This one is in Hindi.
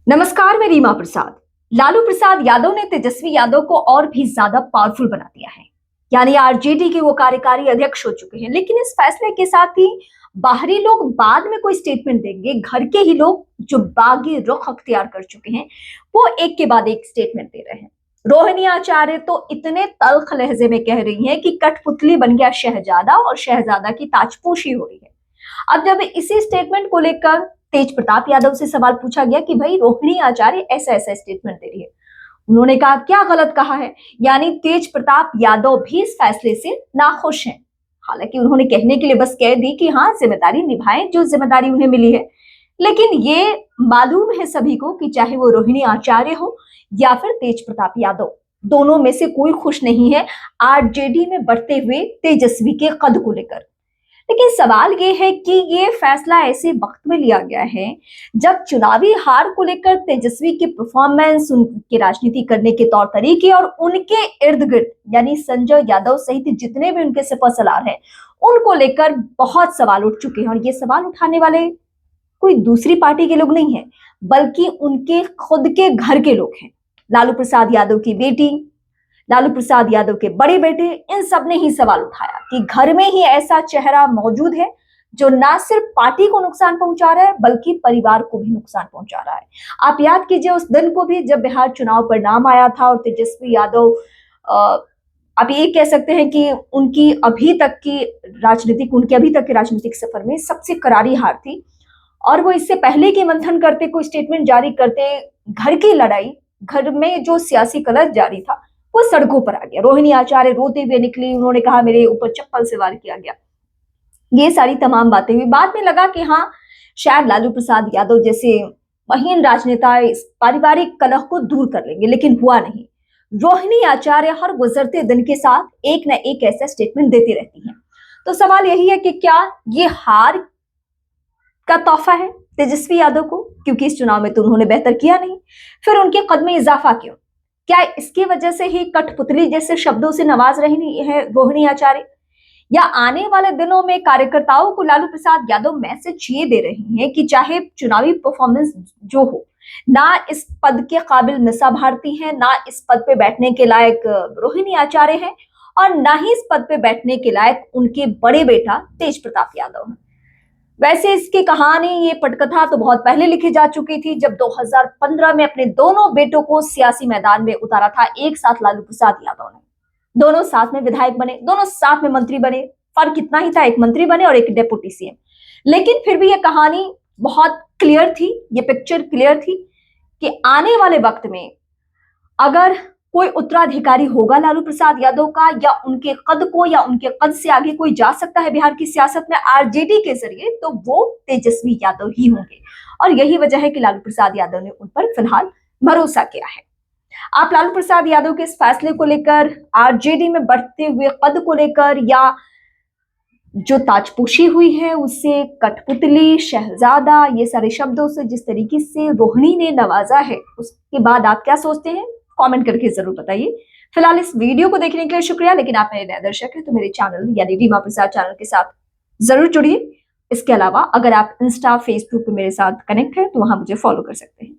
नमस्कार, मैं रीमा प्रसाद। लालू प्रसाद यादव ने तेजस्वी यादव को और भी ज्यादा पावरफुल बना दिया है। यानी आरजेडी के वो कार्यकारी अध्यक्ष हो चुके हैं। लेकिन इस फैसले के साथ ही बाहरी लोग बाद में कोई स्टेटमेंट देंगे, घर के ही लोग जो बागी रुख अख्तियार कर चुके हैं वो एक के बाद एक स्टेटमेंट दे रहे हैं। रोहिणी आचार्य तो इतने तल्ख लहजे में कह रही हैं कि कठपुतली बन गया शहजादा और शहजादा की ताजपोशी हो रही है। अब जब इसी स्टेटमेंट को लेकर तेज प्रताप यादव से सवाल पूछा गया कि भाई रोहिणी आचार्य ऐसा ऐसा स्टेटमेंट दे रही है, उन्होंने कहा क्या गलत कहा है। यानी तेज प्रताप यादव भी इस फैसले से नाखुश हैं। हालांकि उन्होंने कहने के लिए बस कह दी कि हाँ, जिम्मेदारी निभाएं जो जिम्मेदारी उन्हें मिली है। लेकिन ये मालूम है सभी को कि चाहे वो रोहिणी आचार्य हो या फिर तेज प्रताप यादव, दोनों में से कोई खुश नहीं है आरजेडी में बढ़ते हुए तेजस्वी के कद को लेकर। लेकिन सवाल ये है कि ये फैसला ऐसे वक्त में लिया गया है जब चुनावी हार को लेकर तेजस्वी की परफॉर्मेंस, उनके राजनीति करने के तौर तरीके और उनके इर्द गिर्द यानी संजय यादव सहित जितने भी उनके सिपहसालार हैं उनको लेकर बहुत सवाल उठ चुके हैं। और ये सवाल उठाने वाले कोई दूसरी पार्टी के लोग नहीं है, बल्कि उनके खुद के घर के लोग हैं। लालू प्रसाद यादव की बेटी, लालू प्रसाद यादव के बड़े बेटे, इन सब ने ही सवाल उठाया कि घर में ही ऐसा चेहरा मौजूद है जो ना सिर्फ पार्टी को नुकसान पहुंचा रहा है बल्कि परिवार को भी नुकसान पहुंचा रहा है। आप याद कीजिए उस दिन को भी जब बिहार चुनाव परिणाम आया था और तेजस्वी यादव आप ये कह सकते हैं कि उनके अभी तक के राजनीतिक सफर में सबसे करारी हार थी। और वो इससे पहले कि मंथन करते, कोई स्टेटमेंट जारी करते, घर की लड़ाई, घर में जो सियासी कलह जारी था वो सड़कों पर आ गया। रोहिणी आचार्य रोते हुए निकली, उन्होंने कहा मेरे ऊपर चप्पल से वार किया गया। ये सारी तमाम बातें हुई। बाद में लगा कि हाँ, शायद लालू प्रसाद यादव जैसे महीन राजनेता इस पारिवारिक कलह को दूर कर लेंगे, लेकिन हुआ नहीं। रोहिणी आचार्य हर गुजरते दिन के साथ एक न एक ऐसा स्टेटमेंट देती रहती हैं। तो सवाल यही है कि क्या ये हार का तोहफा है तेजस्वी यादव को, क्योंकि इस चुनाव में तो उन्होंने बेहतर किया नहीं, फिर उनके कद में इजाफा क्यों? क्या इसकी वजह से ही कठपुतली जैसे शब्दों से नवाज रही है रोहिणी आचार्य, या आने वाले दिनों में कार्यकर्ताओं को लालू प्रसाद यादव मैसेज ये दे रही हैं कि चाहे चुनावी परफॉर्मेंस जो हो, ना इस पद के काबिल मिसा भारती है, ना इस पद पे बैठने के लायक रोहिणी आचार्य है, और ना ही इस पद पे बैठने के लायक उनके बड़े बेटा तेज प्रताप यादव है। वैसे इसकी कहानी, ये पटकथा तो बहुत पहले लिखी जा चुकी थी, जब 2015 में अपने दोनों बेटों को सियासी मैदान में उतारा था एक साथ लालू प्रसाद यादव ने। दोनों साथ में विधायक बने, दोनों साथ में मंत्री बने। फर्क इतना ही था, एक मंत्री बने और एक डेप्यूटी सीएम। लेकिन फिर भी ये कहानी बहुत क्लियर थी, ये पिक्चर क्लियर थी कि आने वाले वक्त में अगर कोई उत्तराधिकारी होगा लालू प्रसाद यादव का, या उनके कद को या उनके कद से आगे कोई जा सकता है बिहार की सियासत में आरजेडी के जरिए, तो वो तेजस्वी यादव ही होंगे। और यही वजह है कि लालू प्रसाद यादव ने उन पर फिलहाल भरोसा किया है। आप लालू प्रसाद यादव के इस फैसले को लेकर, आरजेडी में बढ़ते हुए कद को लेकर, या जो ताजपोशी हुई है उससे, कठपुतली, शहजादा, ये सारे शब्दों से जिस तरीके से रोहिणी ने नवाजा है, उसके बाद आप क्या सोचते हैं? कमेंट करके जरूर बताइए। फिलहाल इस वीडियो को देखने के लिए शुक्रिया। लेकिन आप मेरे नए दर्शक हैं तो मेरे चैनल यानी रीमा प्रसाद चैनल के साथ जरूर जुड़िए। इसके अलावा अगर आप इंस्टा, फेसबुक पे मेरे साथ कनेक्ट हैं तो वहां मुझे फॉलो कर सकते हैं।